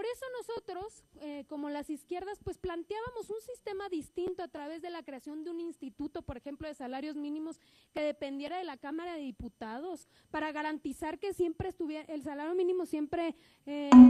por eso nosotros, como las izquierdas, pues planteábamos un sistema distinto a través de la creación de un instituto, por ejemplo, de salarios mínimos que dependiera de la Cámara de Diputados, para garantizar que siempre estuviera, el salario mínimo siempre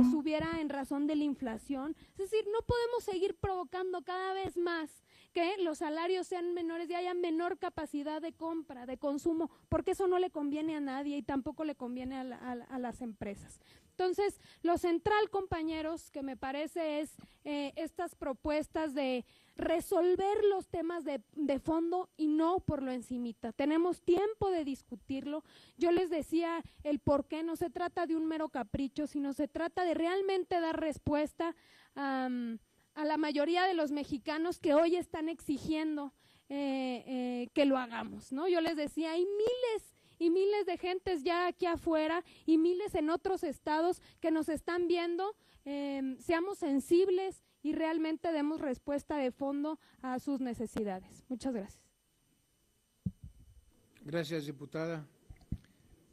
subiera en razón de la inflación. Es decir, no podemos seguir provocando cada vez más que los salarios sean menores y haya menor capacidad de compra, de consumo, porque eso no le conviene a nadie y tampoco le conviene a las empresas. Entonces, lo central, compañeros, que me parece es estas propuestas de resolver los temas de fondo y no por lo encimita. Tenemos tiempo de discutirlo. Yo les decía el por qué, no se trata de un mero capricho, sino se trata de realmente dar respuesta a la mayoría de los mexicanos que hoy están exigiendo que lo hagamos, ¿no? Yo les decía, hay miles y miles de gentes ya aquí afuera y miles en otros estados que nos están viendo. Seamos sensibles y realmente demos respuesta de fondo a sus necesidades. Muchas gracias. Gracias, diputada.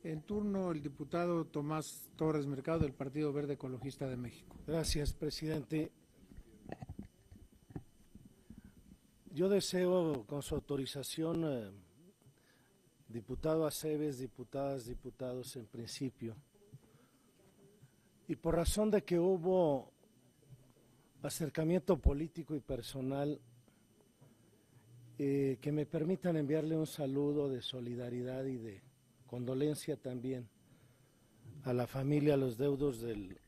En turno, el diputado Tomás Torres Mercado, del Partido Verde Ecologista de México. Gracias, presidente. Yo deseo, con su autorización, diputado Aceves, diputadas, diputados, en principio, y por razón de que hubo acercamiento político y personal, que me permitan enviarle un saludo de solidaridad y de condolencia también a la familia, a los deudos del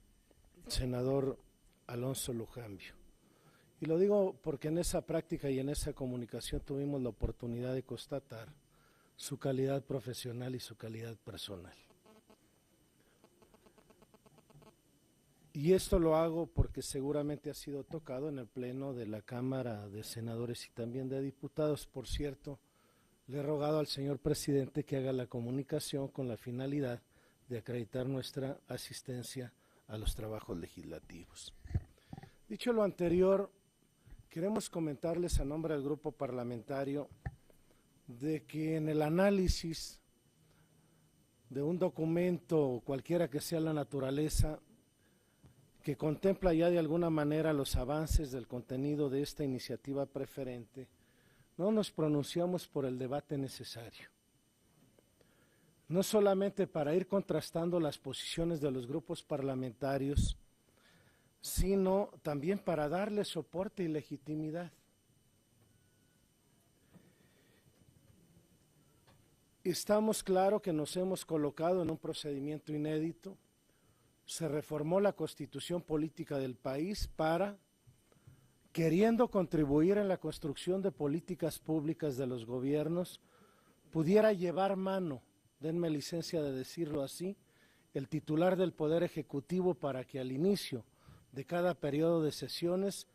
senador Alonso Lujambio. Y lo digo porque en esa práctica y en esa comunicación tuvimos la oportunidad de constatar su calidad profesional y su calidad personal. Y esto lo hago porque seguramente ha sido tocado en el Pleno de la Cámara de Senadores y también de Diputados. Por cierto, le he rogado al señor presidente que haga la comunicación con la finalidad de acreditar nuestra asistencia a los trabajos legislativos. Dicho lo anterior, queremos comentarles a nombre del grupo parlamentario de que en el análisis de un documento, cualquiera que sea la naturaleza, que contempla ya de alguna manera los avances del contenido de esta iniciativa preferente, no nos pronunciamos por el debate necesario. No solamente para ir contrastando las posiciones de los grupos parlamentarios, sino también para darle soporte y legitimidad. Estamos claro que nos hemos colocado en un procedimiento inédito. Se reformó la Constitución política del país para, queriendo contribuir en la construcción de políticas públicas de los gobiernos, pudiera llevar mano, denme licencia de decirlo así, el titular del Poder Ejecutivo para que al inicio de cada periodo de sesiones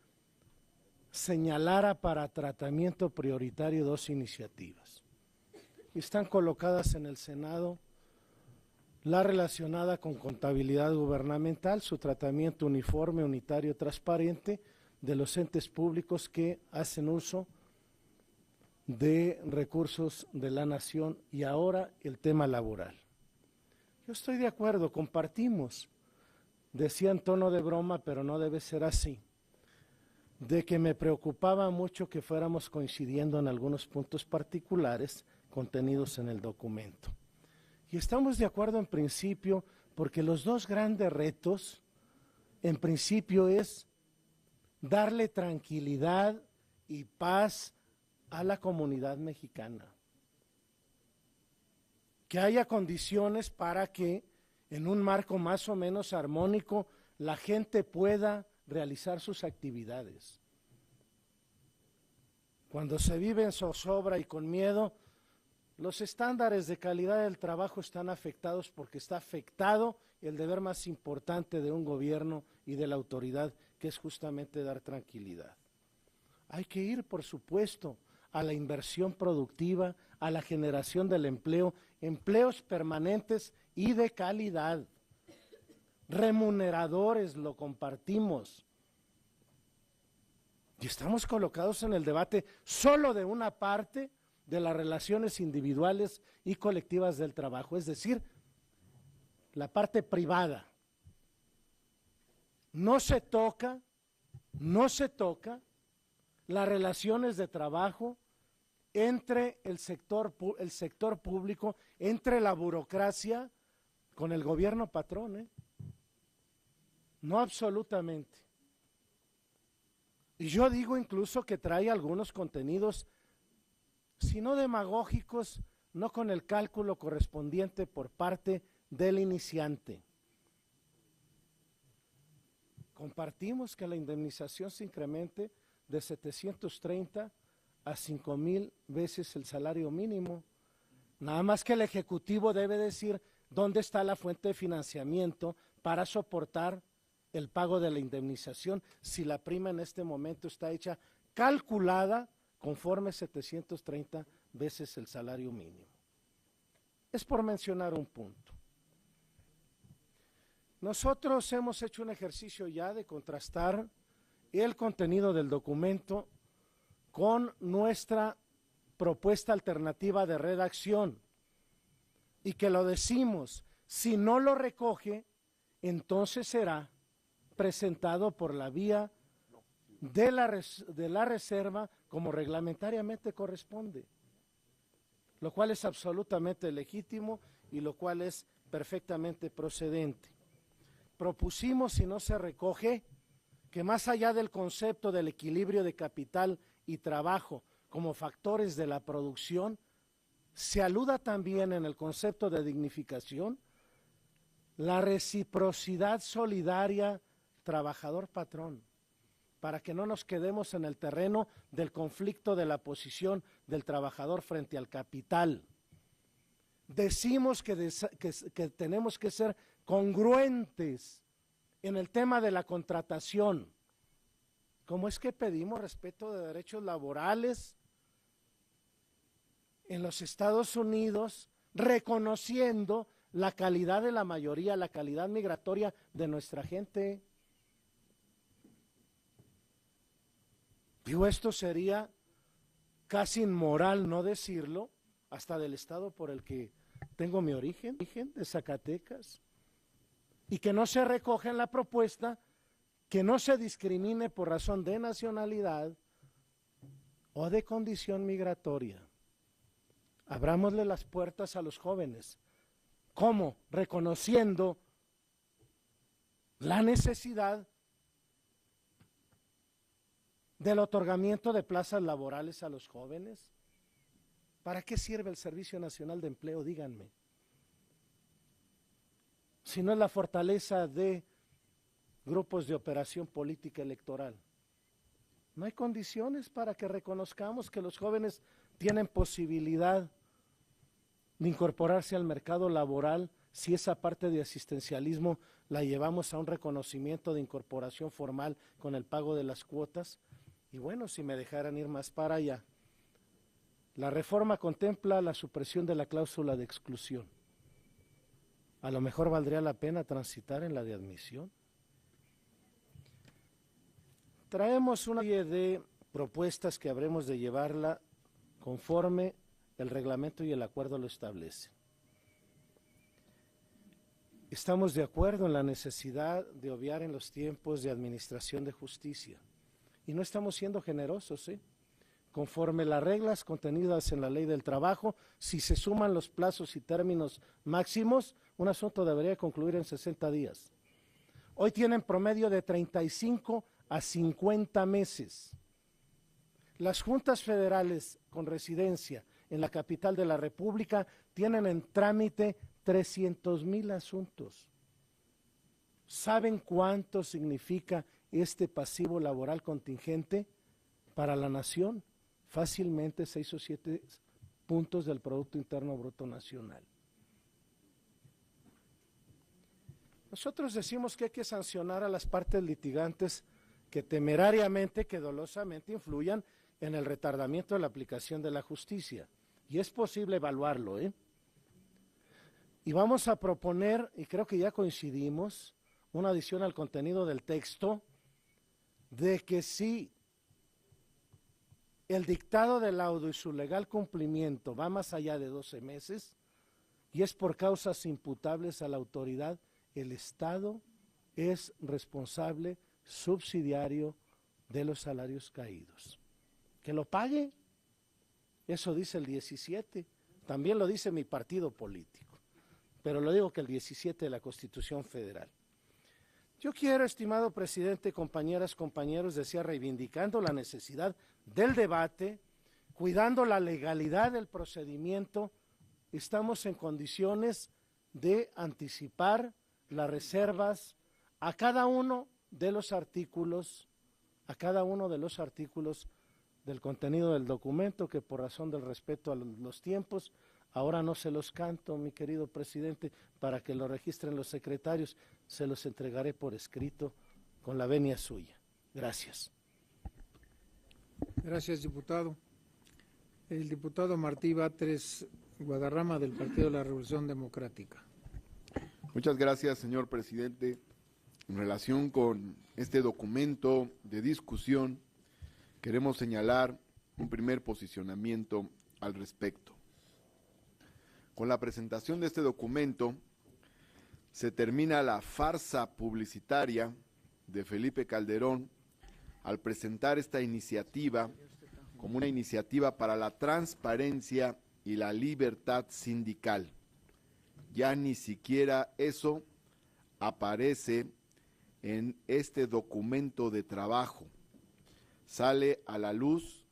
señalara para tratamiento prioritario dos iniciativas. Están colocadas en el Senado la relacionada con contabilidad gubernamental, su tratamiento uniforme, unitario, transparente de los entes públicos que hacen uso de recursos de la nación, y ahora el tema laboral. Yo estoy de acuerdo, compartimos, decía en tono de broma, pero no debe ser así, de que me preocupaba mucho que fuéramos coincidiendo en algunos puntos particulares contenidos en el documento. Y estamos de acuerdo en principio, porque los dos grandes retos, en principio, es darle tranquilidad y paz a la comunidad mexicana. Que haya condiciones para que, en un marco más o menos armónico, la gente pueda realizar sus actividades. Cuando se vive en zozobra y con miedo, los estándares de calidad del trabajo están afectados, porque está afectado el deber más importante de un gobierno y de la autoridad, que es justamente dar tranquilidad. Hay que ir, por supuesto, a la inversión productiva, a la generación del empleo, empleos permanentes y de calidad, remuneradores, lo compartimos. Y estamos colocados en el debate solo de una parte de las relaciones individuales y colectivas del trabajo, es decir, la parte privada. no se toca las relaciones de trabajo entre el sector público, entre la burocracia con el gobierno patrón, ¿eh? No, absolutamente. Y yo digo incluso que trae algunos contenidos, si no demagógicos, no con el cálculo correspondiente por parte del iniciante. Compartimos que la indemnización se incremente de 730 a 5,000 veces el salario mínimo. Nada más que el Ejecutivo debe decir dónde está la fuente de financiamiento para soportar el pago de la indemnización, si la prima en este momento está hecha calculada conforme 730 veces el salario mínimo. Es por mencionar un punto. Nosotros hemos hecho un ejercicio ya de contrastar el contenido del documento con nuestra propuesta alternativa de redacción, y que lo decimos, si no lo recoge, entonces será presentado por la vía de la reserva como reglamentariamente corresponde, lo cual es absolutamente legítimo y lo cual es perfectamente procedente. Propusimos, si no se recoge, que más allá del concepto del equilibrio de capital y trabajo como factores de la producción, se aluda también en el concepto de dignificación la reciprocidad solidaria trabajador-patrón, para que no nos quedemos en el terreno del conflicto de la posición del trabajador frente al capital. Decimos que tenemos que ser congruentes en el tema de la contratación. ¿Cómo es que pedimos respeto de derechos laborales en los Estados Unidos, reconociendo la calidad de la mayoría, la calidad migratoria de nuestra gente? Digo, esto sería casi inmoral no decirlo, hasta del estado por el que tengo mi origen, de Zacatecas, y que no se recoge en la propuesta que no se discrimine por razón de nacionalidad o de condición migratoria. Abrámosle las puertas a los jóvenes. ¿Cómo? Reconociendo la necesidad del otorgamiento de plazas laborales a los jóvenes. ¿Para qué sirve el Servicio Nacional de Empleo? Díganme. Si no es la fortaleza de grupos de operación política electoral. No hay condiciones para que reconozcamos que los jóvenes tienen posibilidad de incorporarse al mercado laboral si esa parte de asistencialismo la llevamos a un reconocimiento de incorporación formal con el pago de las cuotas. Y bueno, si me dejaran ir más para allá, la reforma contempla la supresión de la cláusula de exclusión. A lo mejor valdría la pena transitar en la de admisión. Traemos una serie de propuestas que habremos de llevarla conforme el reglamento y el acuerdo lo establecen. Estamos de acuerdo en la necesidad de obviar en los tiempos de administración de justicia. Y no estamos siendo generosos, ¿eh? Conforme las reglas contenidas en la Ley del Trabajo, si se suman los plazos y términos máximos, un asunto debería concluir en 60 días. Hoy tienen promedio de 35 a 50 meses. Las juntas federales con residencia en la capital de la República tienen en trámite 300,000 asuntos. ¿Saben cuánto significa este pasivo laboral contingente para la nación? Fácilmente 6 o 7 puntos del Producto Interno Bruto Nacional. Nosotros decimos que hay que sancionar a las partes litigantes que temerariamente, que dolosamente influyan en el retardamiento de la aplicación de la justicia. Y es posible evaluarlo, ¿eh? Y vamos a proponer, y creo que ya coincidimos, una adición al contenido del texto, de que si el dictado del laudo y su legal cumplimiento va más allá de 12 meses y es por causas imputables a la autoridad, el Estado es responsable subsidiario de los salarios caídos. Que lo pague, eso dice el 17, también lo dice mi partido político, pero lo digo que el 17 de la Constitución Federal. Yo quiero, estimado presidente, compañeras, compañeros, decía, reivindicando la necesidad del debate, cuidando la legalidad del procedimiento, estamos en condiciones de anticipar las reservas a cada uno de los artículos, del contenido del documento, que por razón del respeto a los tiempos, ahora no se los canto, mi querido presidente, para que lo registren los secretarios, se los entregaré por escrito con la venia suya. Gracias. Gracias, diputado. El diputado Martí Batres Guadarrama, del Partido de la Revolución Democrática. Muchas gracias, señor presidente. En relación con este documento de discusión, queremos señalar un primer posicionamiento al respecto. Con la presentación de este documento, se termina la farsa publicitaria de Felipe Calderón al presentar esta iniciativa como una iniciativa para la transparencia y la libertad sindical. Ya ni siquiera eso aparece en este documento de trabajo. Sale a la luz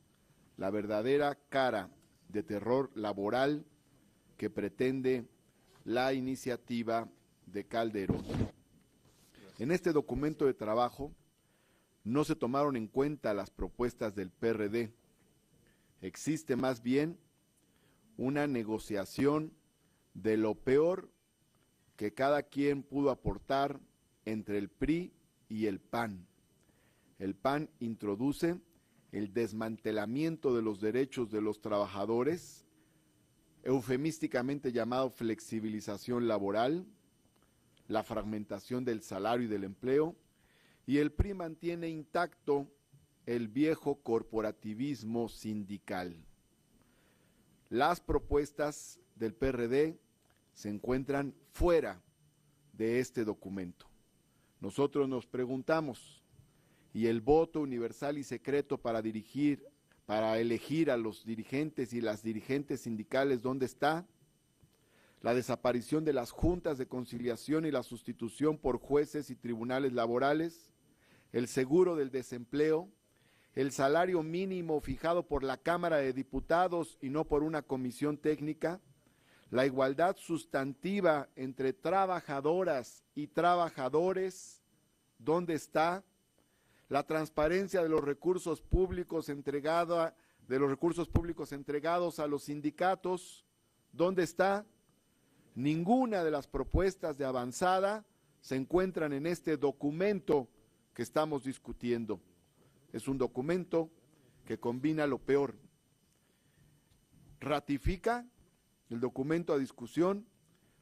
la verdadera cara de terror laboral que pretende la iniciativa de Calderón. En este documento de trabajo no se tomaron en cuenta las propuestas del PRD. Existe más bien una negociación de lo peor que cada quien pudo aportar entre el PRI y el PAN. El PAN introduce el desmantelamiento de los derechos de los trabajadores, eufemísticamente llamado flexibilización laboral, la fragmentación del salario y del empleo, y el PRI mantiene intacto el viejo corporativismo sindical. Las propuestas del PRD se encuentran fuera de este documento. Nosotros nos preguntamos, ¿y el voto universal y secreto para elegir a los dirigentes y las dirigentes sindicales dónde está? La desaparición de las juntas de conciliación y la sustitución por jueces y tribunales laborales, el seguro del desempleo, el salario mínimo fijado por la Cámara de Diputados y no por una comisión técnica, la igualdad sustantiva entre trabajadoras y trabajadores, ¿dónde está? La transparencia de los recursos públicos entregados a los sindicatos, ¿dónde está? Ninguna de las propuestas de avanzada se encuentran en este documento que estamos discutiendo. Es un documento que combina lo peor. Ratifica el documento a discusión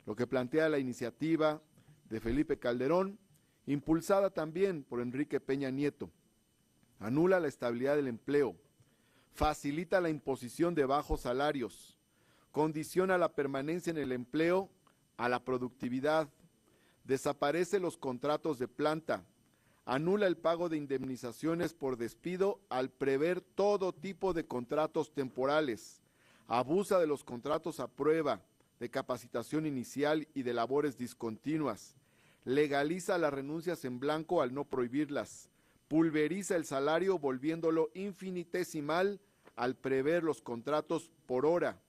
lo que plantea la iniciativa de Felipe Calderón, impulsada también por Enrique Peña Nieto. Anula la estabilidad del empleo, facilita la imposición de bajos salarios, condiciona la permanencia en el empleo a la productividad, desaparece los contratos de planta, anula el pago de indemnizaciones por despido al prever todo tipo de contratos temporales, abusa de los contratos a prueba, de capacitación inicial y de labores discontinuas, legaliza las renuncias en blanco al no prohibirlas, pulveriza el salario volviéndolo infinitesimal al prever los contratos por hora,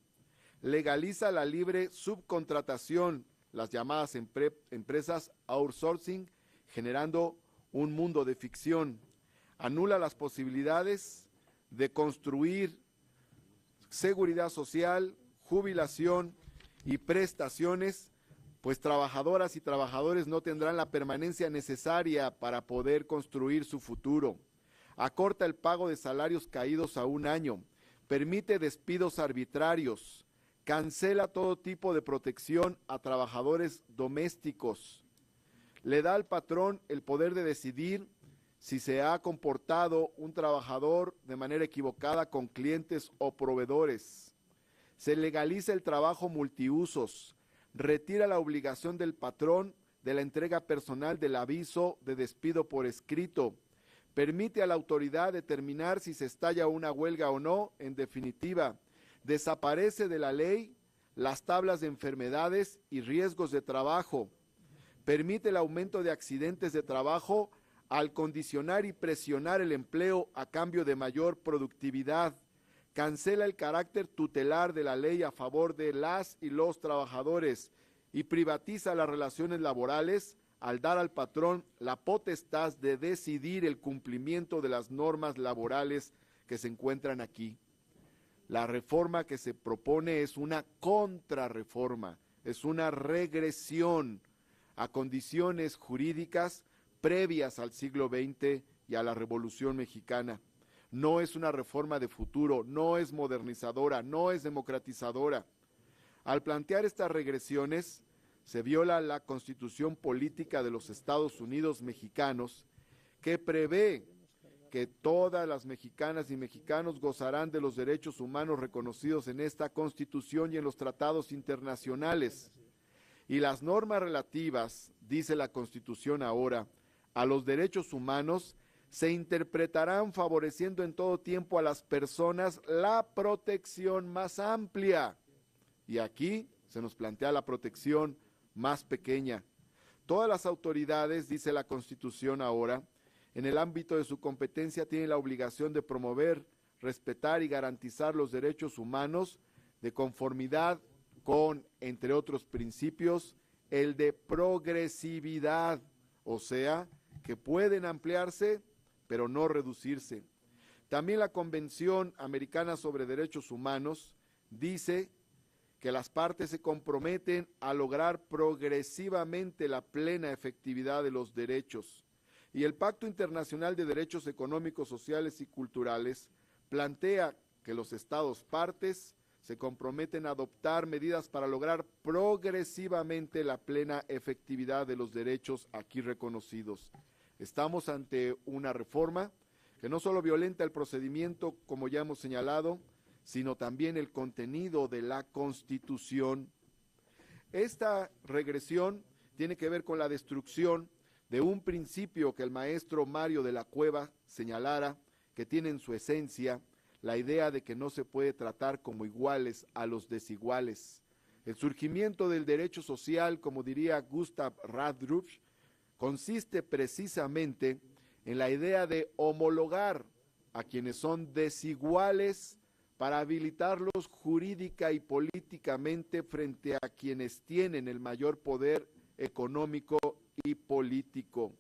legaliza la libre subcontratación, las llamadas empresas outsourcing, generando un mundo de ficción, anula las posibilidades de construir seguridad social, jubilación y prestaciones, pues trabajadoras y trabajadores no tendrán la permanencia necesaria para poder construir su futuro. Acorta el pago de salarios caídos a 1 año, permite despidos arbitrarios, cancela todo tipo de protección a trabajadores domésticos, le da al patrón el poder de decidir si se ha comportado un trabajador de manera equivocada con clientes o proveedores. Se legaliza el trabajo multiusos, retira la obligación del patrón de la entrega personal del aviso de despido por escrito. Permite a la autoridad determinar si se estalla una huelga o no. En definitiva, desaparece de la ley las tablas de enfermedades y riesgos de trabajo. Permite el aumento de accidentes de trabajo al condicionar y presionar el empleo a cambio de mayor productividad. Cancela el carácter tutelar de la ley a favor de las y los trabajadores y privatiza las relaciones laborales al dar al patrón la potestad de decidir el cumplimiento de las normas laborales que se encuentran aquí. La reforma que se propone es una contrarreforma, es una regresión a condiciones jurídicas previas al siglo XX y a la Revolución Mexicana. No es una reforma de futuro, no es modernizadora, no es democratizadora. Al plantear estas regresiones, se viola la Constitución Política de los Estados Unidos Mexicanos, que prevé que todas las mexicanas y mexicanos gozarán de los derechos humanos reconocidos en esta Constitución y en los tratados internacionales. Y las normas relativas, dice la Constitución ahora, a los derechos humanos se interpretarán favoreciendo en todo tiempo a las personas la protección más amplia. Y aquí se nos plantea la protección más pequeña. Todas las autoridades, dice la Constitución ahora, en el ámbito de su competencia tienen la obligación de promover, respetar y garantizar los derechos humanos de conformidad con, entre otros principios, el de progresividad, o sea, que pueden ampliarse, pero no reducirse. También la Convención Americana sobre Derechos Humanos dice que las partes se comprometen a lograr progresivamente la plena efectividad de los derechos. Y el Pacto Internacional de Derechos Económicos, Sociales y Culturales plantea que los Estados partes se comprometen a adoptar medidas para lograr progresivamente la plena efectividad de los derechos aquí reconocidos. Estamos ante una reforma que no solo violenta el procedimiento, como ya hemos señalado, sino también el contenido de la Constitución. Esta regresión tiene que ver con la destrucción de un principio que el maestro Mario de la Cueva señalara, que tiene en su esencia la idea de que no se puede tratar como iguales a los desiguales. El surgimiento del derecho social, como diría Gustav Radruf, consiste precisamente en la idea de homologar a quienes son desiguales para habilitarlos jurídica y políticamente frente a quienes tienen el mayor poder económico y político.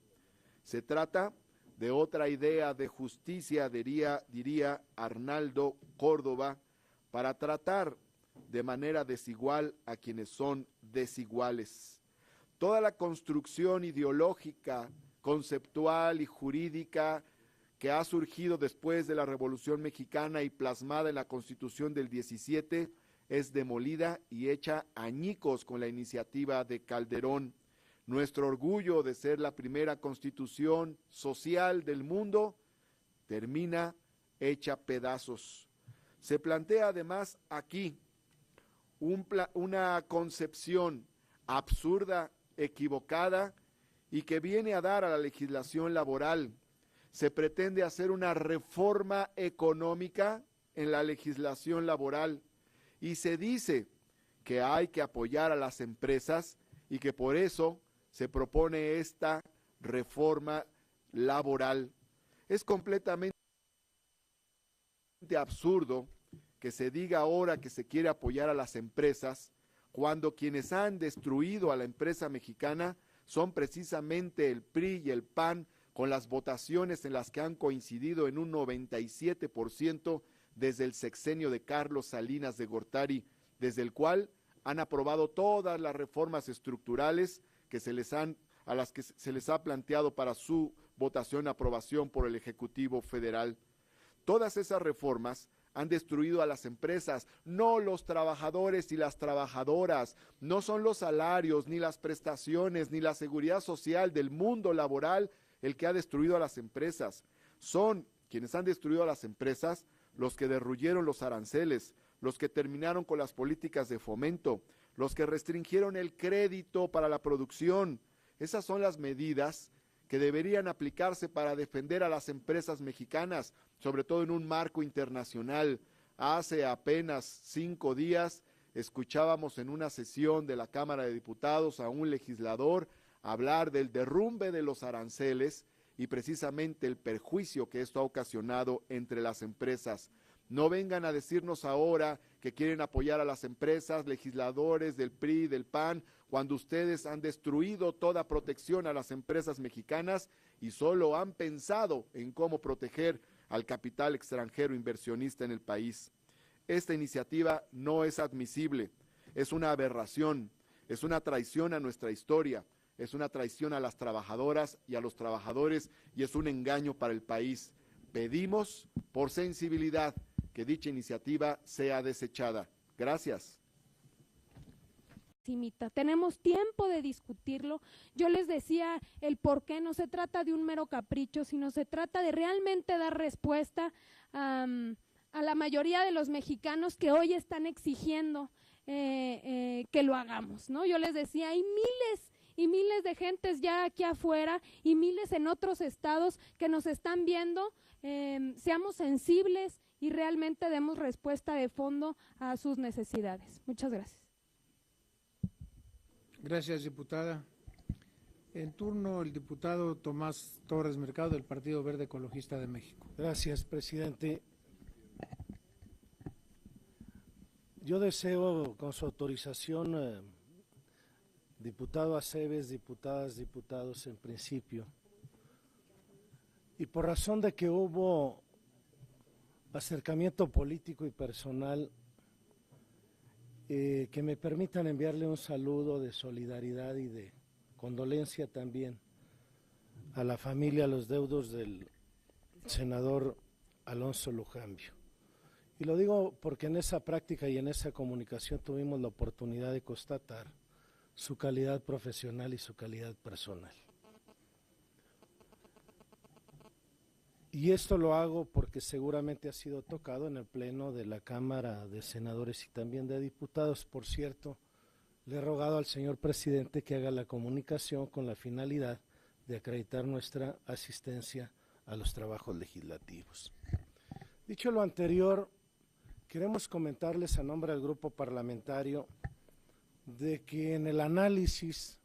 Se trata de otra idea de justicia, diría Arnaldo Córdoba, para tratar de manera desigual a quienes son desiguales. Toda la construcción ideológica, conceptual y jurídica que ha surgido después de la Revolución Mexicana y plasmada en la Constitución del 17 es demolida y hecha añicos con la iniciativa de Calderón. Nuestro orgullo de ser la primera constitución social del mundo termina hecha pedazos. Se plantea además aquí una concepción absurda, equivocada y que viene a dar a la legislación laboral. Se pretende hacer una reforma económica en la legislación laboral y se dice que hay que apoyar a las empresas y que por eso se propone esta reforma laboral. Es completamente absurdo que se diga ahora que se quiere apoyar a las empresas cuando quienes han destruido a la empresa mexicana son precisamente el PRI y el PAN, con las votaciones en las que han coincidido en un 97% desde el sexenio de Carlos Salinas de Gortari, desde el cual han aprobado todas las reformas estructurales a las que se les ha planteado para su votación, aprobación por el Ejecutivo Federal. Todas esas reformas han destruido a las empresas, no los trabajadores y las trabajadoras, no son los salarios, ni las prestaciones, ni la seguridad social del mundo laboral el que ha destruido a las empresas. Son quienes han destruido a las empresas los que derruyeron los aranceles, los que terminaron con las políticas de fomento, los que restringieron el crédito para la producción, Esas son las medidas que deberían aplicarse para defender a las empresas mexicanas, sobre todo en un marco internacional. Hace apenas 5 días escuchábamos en una sesión de la Cámara de Diputados a un legislador hablar del derrumbe de los aranceles y precisamente el perjuicio que esto ha ocasionado entre las empresas. No vengan a decirnos ahora que quieren apoyar a las empresas, legisladores del PRI, del PAN, cuando ustedes han destruido toda protección a las empresas mexicanas y solo han pensado en cómo proteger al capital extranjero inversionista en el país. Esta iniciativa no es admisible, es una aberración, es una traición a nuestra historia, es una traición a las trabajadoras y a los trabajadores y es un engaño para el país. Pedimos, por sensibilidad, que dicha iniciativa sea desechada. Gracias. Tenemos tiempo de discutirlo. Yo les decía el por qué, no se trata de un mero capricho, sino se trata de realmente dar respuesta a la mayoría de los mexicanos que hoy están exigiendo que lo hagamos, ¿no? Yo les decía, hay miles y miles de gentes ya aquí afuera y miles en otros estados que nos están viendo. Seamos sensibles y realmente demos respuesta de fondo a sus necesidades. Muchas gracias. Gracias, diputada. En turno, el diputado Tomás Torres Mercado, del Partido Verde Ecologista de México. Gracias, presidente. Yo deseo, con su autorización, diputado Aceves, diputadas, diputados, en principio, y por razón de que hubo acercamiento político y personal, que me permitan enviarle un saludo de solidaridad y de condolencia también a la familia, a los deudos del senador Alonso Lujambio. Y lo digo porque en esa práctica y en esa comunicación tuvimos la oportunidad de constatar su calidad profesional y su calidad personal. Y esto lo hago porque seguramente ha sido tocado en el Pleno de la Cámara de Senadores y también de Diputados. Por cierto, le he rogado al señor presidente que haga la comunicación con la finalidad de acreditar nuestra asistencia a los trabajos legislativos. Dicho lo anterior, queremos comentarles a nombre del grupo parlamentario de que en el análisis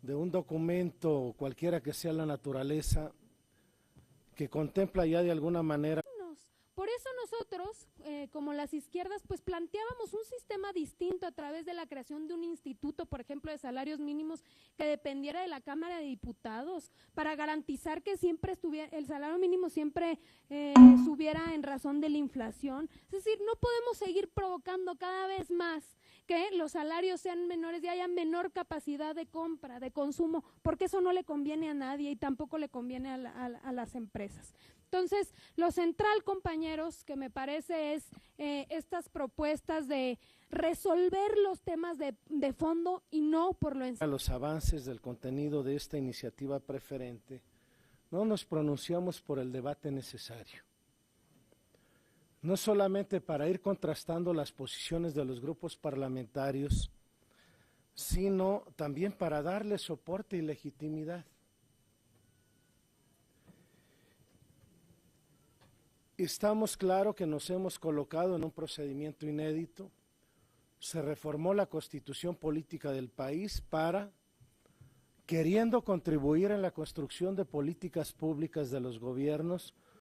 de un documento, cualquiera que sea la naturaleza, que contempla ya de alguna manera. Por eso nosotros, como las izquierdas, pues planteábamos un sistema distinto a través de la creación de un instituto, por ejemplo, de salarios mínimos que dependiera de la Cámara de Diputados, para garantizar que siempre estuviera, el salario mínimo siempre subiera en razón de la inflación. Es decir, no podemos seguir provocando cada vez más que los salarios sean menores y haya menor capacidad de compra, de consumo, porque eso no le conviene a nadie y tampoco le conviene a las empresas. Entonces, lo central, compañeros, que me parece es estas propuestas de resolver los temas de fondo y no por lo a los avances del contenido de esta iniciativa preferente, no nos pronunciamos por el debate necesario. No solamente para ir contrastando las posiciones de los grupos parlamentarios, sino también para darle soporte y legitimidad. Estamos claro que nos hemos colocado en un procedimiento inédito. Se reformó la Constitución política del país para, queriendo contribuir en la construcción de políticas públicas de los gobiernos,